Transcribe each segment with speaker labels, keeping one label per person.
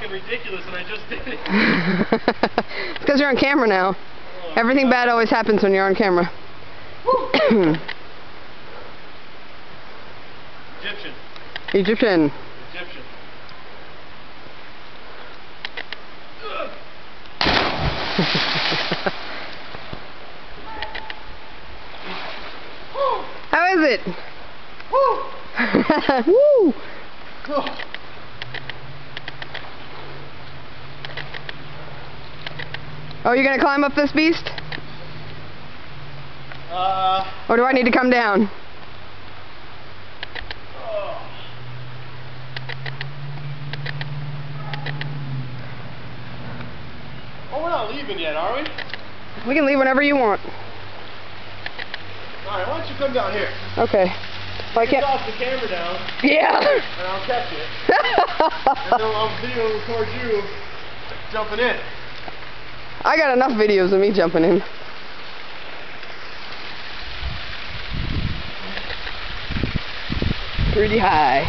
Speaker 1: fucking ridiculous and I just did it.
Speaker 2: It's because you're on camera now.
Speaker 1: Oh,
Speaker 2: Everything bad always happens when you're on camera.
Speaker 1: Egyptian.
Speaker 2: Egyptian.
Speaker 1: Egyptian.
Speaker 2: How is it?
Speaker 1: Woo!
Speaker 2: Woo! Oh, you're gonna climb up this beast? Or do I need to come down?
Speaker 1: Oh, we're not leaving yet, are we?
Speaker 2: We can leave whenever you want.
Speaker 1: Alright, why don't you come down here?
Speaker 2: Okay. Well, I can't.
Speaker 1: Toss the camera down.
Speaker 2: Yeah!
Speaker 1: And I'll catch it. And then I'll video record you jumping in.
Speaker 2: I got enough videos of me jumping in. Pretty high.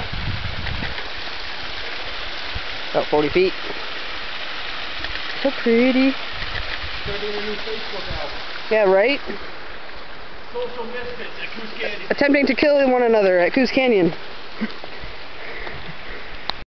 Speaker 2: About 40 feet. So pretty.
Speaker 1: Gonna be in a new Facebook album.
Speaker 2: Yeah, right?
Speaker 1: Social Misfits at Coos Canyon.
Speaker 2: Attempting to kill one another at Coos Canyon.